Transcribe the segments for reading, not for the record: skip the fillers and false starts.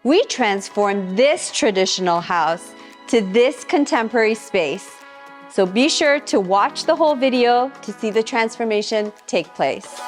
We transformed this traditional house to this contemporary space. So be sure to watch the whole video to see the transformation take place.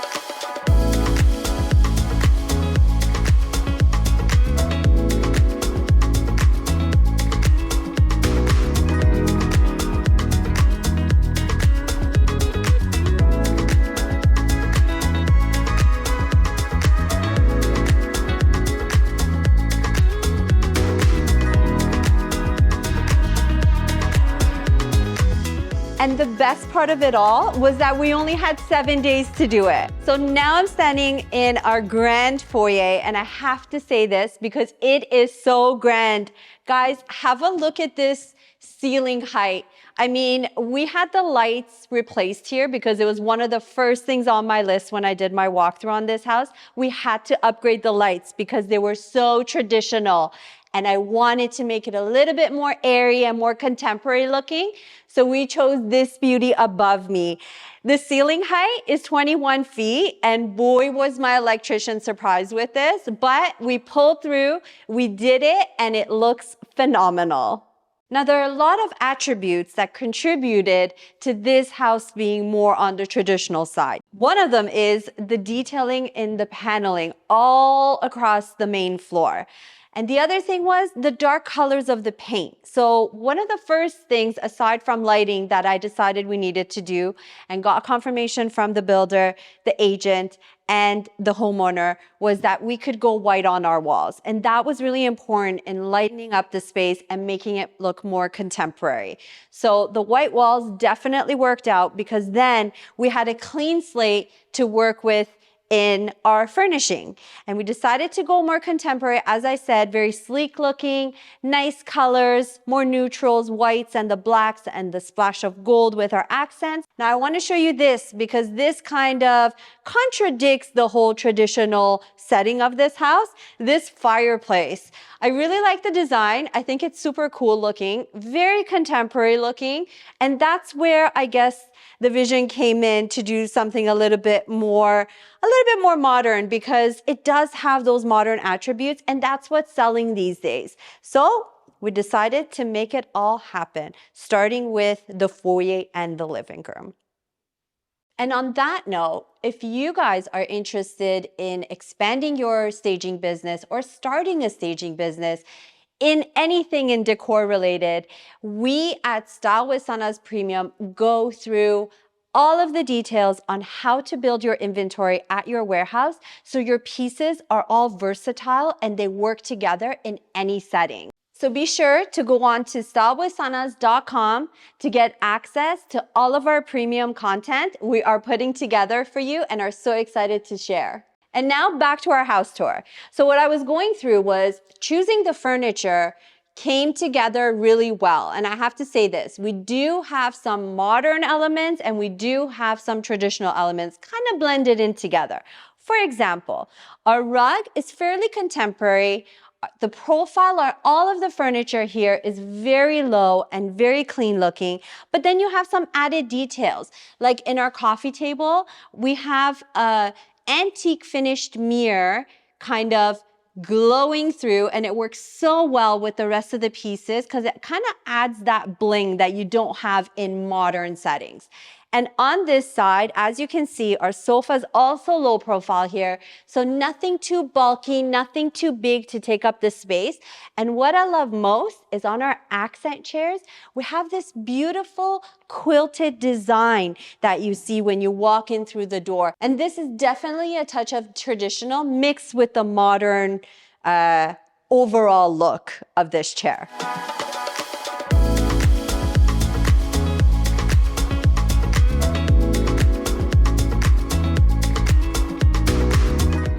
And the best part of it all was that we only had 7 days to do it. So now I'm standing in our grand foyer, and I have to say this because it is so grand. Guys, have a look at this ceiling height. I mean, we had the lights replaced here because it was one of the first things on my list when I did my walkthrough on this house. We had to upgrade the lights because they were so traditional. And I wanted to make it a little bit more airy and more contemporary looking. So we chose this beauty above me. The ceiling height is 21 feet, and boy, was my electrician surprised with this, but we pulled through, we did it, and it looks phenomenal. Now, there are a lot of attributes that contributed to this house being more on the traditional side. One of them is the detailing in the paneling all across the main floor. And the other thing was the dark colors of the paint. So one of the first things, aside from lighting, that I decided we needed to do and got confirmation from the builder, the agent, and the homeowner was that we could go white on our walls. And that was really important in lightening up the space and making it look more contemporary. So the white walls definitely worked out because then we had a clean slate to work with in our furnishing. And we decided to go more contemporary, as I said, very sleek looking, nice colors, more neutrals, whites and the blacks and the splash of gold with our accents. Now I want to show you this because this kind of contradicts the whole traditional setting of this house, this fireplace. I really like the design. I think it's super cool looking, very contemporary looking. And that's where I guess the vision came in to do something a little bit more modern because it does have those modern attributes and that's what's selling these days. So we decided to make it all happen, starting with the foyer and the living room. And on that note, if you guys are interested in expanding your staging business or starting a staging business, in anything in decor related, we at Style with Sanaz Premium go through all of the details on how to build your inventory at your warehouse so your pieces are all versatile and they work together in any setting. So be sure to go on to stylewithsanaz.com to get access to all of our premium content we are putting together for you and are so excited to share. And now back to our house tour. So what I was going through was choosing the furniture came together really well. And I have to say this, we do have some modern elements and we do have some traditional elements kind of blended in together. For example, our rug is fairly contemporary. The profile on all of the furniture here is very low and very clean looking, but then you have some added details. Like in our coffee table, we have a antique finished mirror kind of glowing through, and it works so well with the rest of the pieces because it kind of adds that bling that you don't have in modern settings. And on this side, as you can see, our sofa is also low profile here. So nothing too bulky, nothing too big to take up the space. And what I love most is on our accent chairs, we have this beautiful quilted design that you see when you walk in through the door. And this is definitely a touch of traditional mixed with the modern overall look of this chair.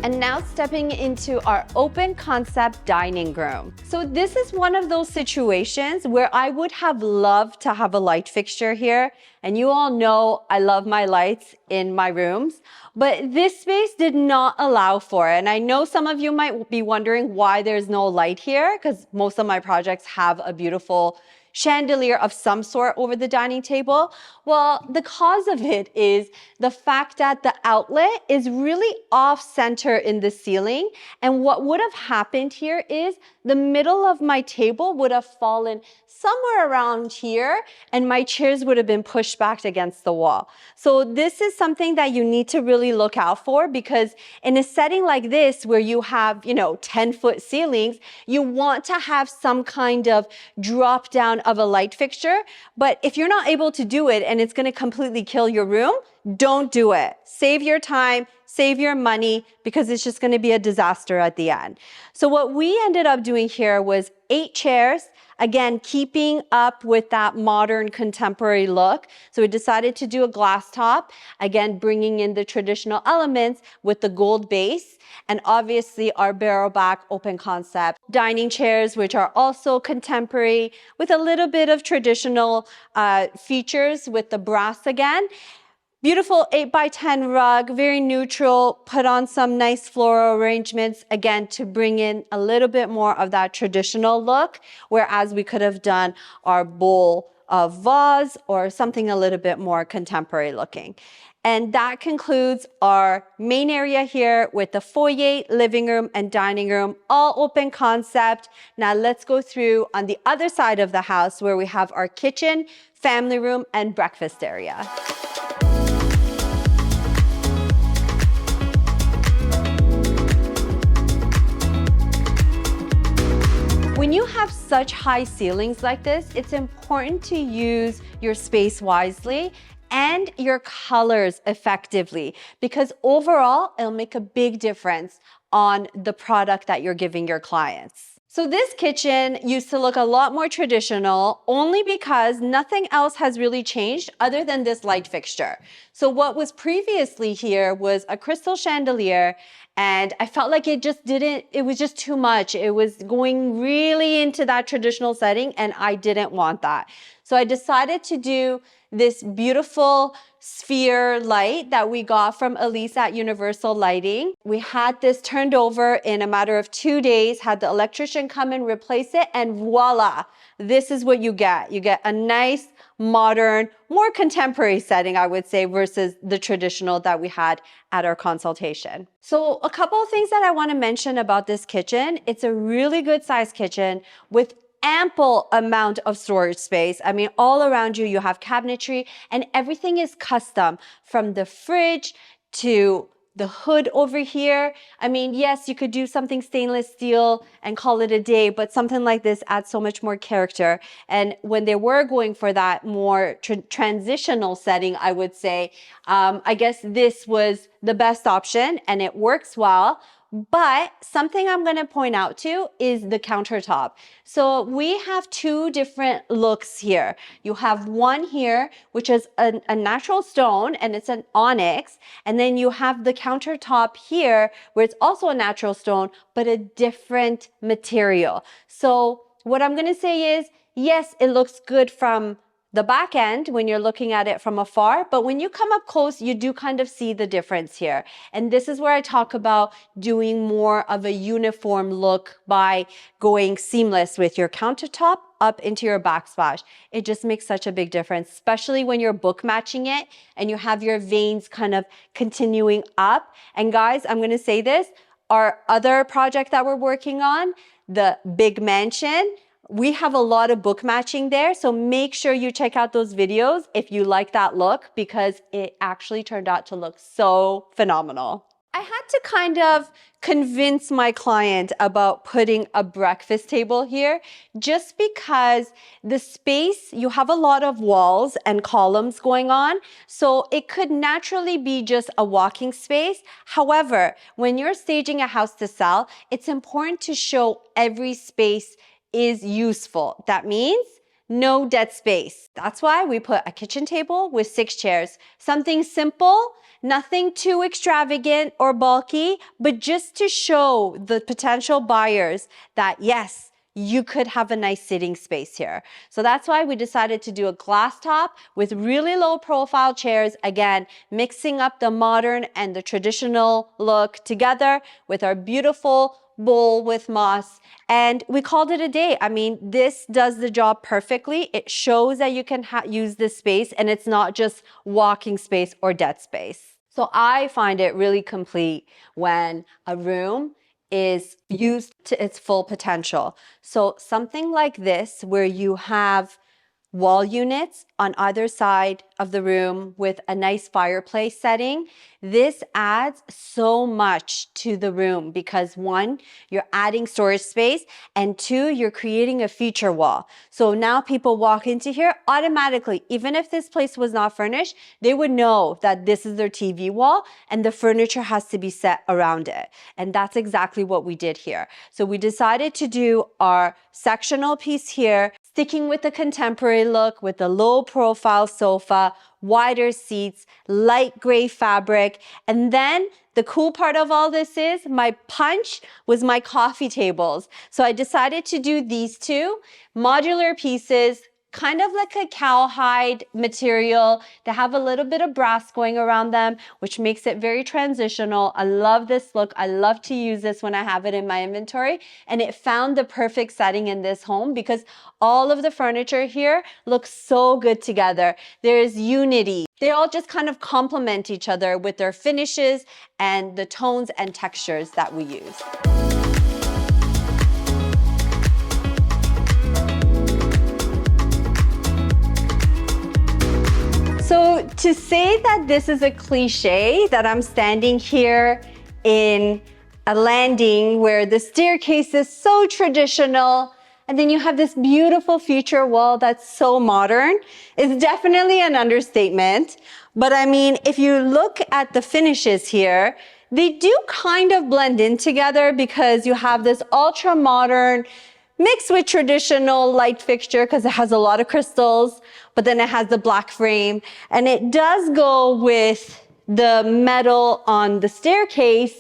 And now stepping into our open concept dining room. So this is one of those situations where I would have loved to have a light fixture here. And you all know I love my lights in my rooms, but this space did not allow for it. And I know some of you might be wondering why there's no light here, because most of my projects have a beautiful chandelier of some sort over the dining table? Well, the cause of it is the fact that the outlet is really off center in the ceiling. And what would have happened here is the middle of my table would have fallen somewhere around here and my chairs would have been pushed back against the wall. So this is something that you need to really look out for, because in a setting like this where you have, 10-foot ceilings, you want to have some kind of drop down of a light fixture. But if you're not able to do it and it's going to completely kill your room, don't do it. Save your time, save your money, because it's just going to be a disaster at the end. So what we ended up doing here was 8 chairs, again, keeping up with that modern contemporary look. So we decided to do a glass top, again, bringing in the traditional elements with the gold base, and obviously our barrel back open concept dining chairs, which are also contemporary with a little bit of traditional features with the brass again. Beautiful 8x10 rug, very neutral, put on some nice floral arrangements, again, to bring in a little bit more of that traditional look, whereas we could have done our bowl of vase or something a little bit more contemporary looking. And that concludes our main area here with the foyer, living room, and dining room, all open concept. Now let's go through on the other side of the house where we have our kitchen, family room, and breakfast area. When you have such high ceilings like this, it's important to use your space wisely and your colors effectively, because overall, it'll make a big difference on the product that you're giving your clients. So this kitchen used to look a lot more traditional only because nothing else has really changed other than this light fixture. So what was previously here was a crystal chandelier, and I felt like it was just too much. It was going really into that traditional setting and I didn't want that. So I decided to do this beautiful sphere light that we got from Elise at Universal Lighting. We had this turned over in a matter of 2 days, had the electrician come and replace it, and voila, this is what you get. You get a nice, modern, more contemporary setting, I would say, versus the traditional that we had at our consultation. So a couple of things that I want to mention about this kitchen. It's a really good sized kitchen with ample amount of storage space. I mean, all around you, you have cabinetry and everything is custom, from the fridge to the hood over here. I mean, yes, you could do something stainless steel and call it a day, but something like this adds so much more character. And when they were going for that more transitional setting, I would say, I guess this was the best option and it works well. But something I'm going to point out to is the countertop. So we have 2 different looks here. You have one here, which is a natural stone and it's an onyx. And then you have the countertop here where it's also a natural stone, but a different material. So what I'm going to say is, yes, it looks good from the back end when you're looking at it from afar, but when you come up close, you do kind of see the difference here. And this is where I talk about doing more of a uniform look by going seamless with your countertop up into your backsplash. It just makes such a big difference, especially when you're book matching it and you have your veins kind of continuing up. And guys, I'm going to say this, our other project that we're working on, the big mansion, we have a lot of book matching there, so make sure you check out those videos if you like that look, because it actually turned out to look so phenomenal. I had to kind of convince my client about putting a breakfast table here, just because the space, you have a lot of walls and columns going on, so it could naturally be just a walking space. However, when you're staging a house to sell, it's important to show every space is useful. That means no dead space. That's why we put a kitchen table with 6 chairs. Something simple, nothing too extravagant or bulky, but just to show the potential buyers that yes, you could have a nice sitting space here. So that's why we decided to do a glass top with really low profile chairs, again, mixing up the modern and the traditional look together with our beautiful bowl with moss, and we called it a day. I mean, this does the job perfectly. It shows that you can use this space and it's not just walking space or dead space. So I find it really complete when a room is used to its full potential. So something like this, where you have wall units on either side of the room with a nice fireplace setting, this adds so much to the room because one, you're adding storage space, and two, you're creating a feature wall. So now people walk into here automatically, even if this place was not furnished, they would know that this is their TV wall and the furniture has to be set around it. And that's exactly what we did here. So we decided to do our sectional piece here, sticking with the contemporary look with the low profile sofa, wider seats, light gray fabric. And then the cool part of all this is my punch was my coffee tables. So I decided to do these two modular pieces, kind of like a cowhide material. They have a little bit of brass going around them, which makes it very transitional. I love this look. I love to use this when I have it in my inventory. And it found the perfect setting in this home because all of the furniture here looks so good together. There's unity. They all just kind of complement each other with their finishes and the tones and textures that we use. So to say that this is a cliche, that I'm standing here in a landing where the staircase is so traditional, and then you have this beautiful feature wall that's so modern, is definitely an understatement. But I mean, if you look at the finishes here, they do kind of blend in together because you have this ultra modern mixed with traditional light fixture because it has a lot of crystals, but then it has the black frame, and it does go with the metal on the staircase.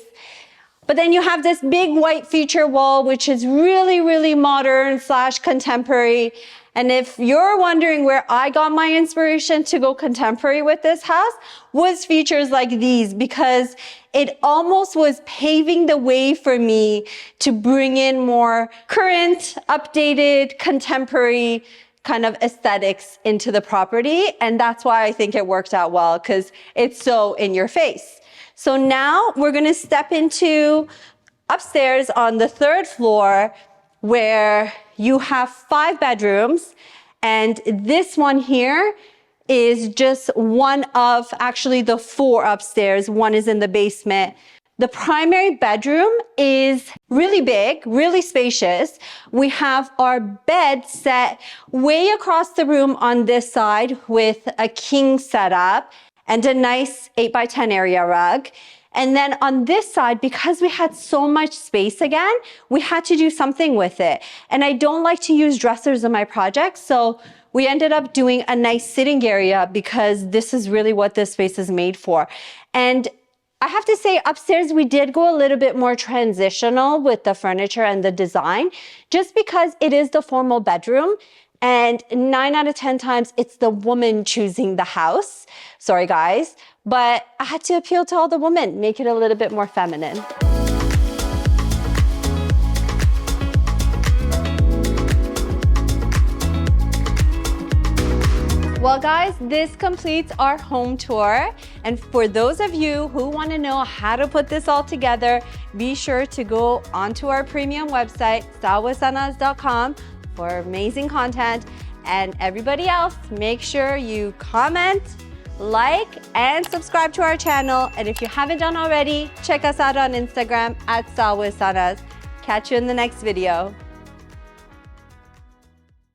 But then you have this big white feature wall, which is really, really modern / contemporary. And if you're wondering where I got my inspiration to go contemporary with this house, was features like these, because it almost was paving the way for me to bring in more current, updated, contemporary kind of aesthetics into the property. And that's why I think it worked out well, because it's so in your face. So now we're gonna step into upstairs on the 3rd floor, where you have 5 bedrooms. And this one here is just one of actually the 4 upstairs. One is in the basement. The primary bedroom is really big, really spacious. We have our bed set way across the room on this side with a king setup and a nice 8x10 area rug. And then on this side, because we had so much space again, we had to do something with it. And I don't like to use dressers in my projects, so we ended up doing a nice sitting area because this is really what this space is made for. And I have to say, upstairs, we did go a little bit more transitional with the furniture and the design, just because it is the formal bedroom. And 9 out of 10 times, it's the woman choosing the house. Sorry, guys. But I had to appeal to all the women, make it a little bit more feminine. Well, guys, this completes our home tour. And for those of you who want to know how to put this all together, be sure to go onto our premium website, stylewithsanaz.com, for amazing content. And everybody else, make sure you comment, like, and subscribe to our channel. And if you haven't done already, check us out on Instagram @stylewithsanaz. Catch you in the next video.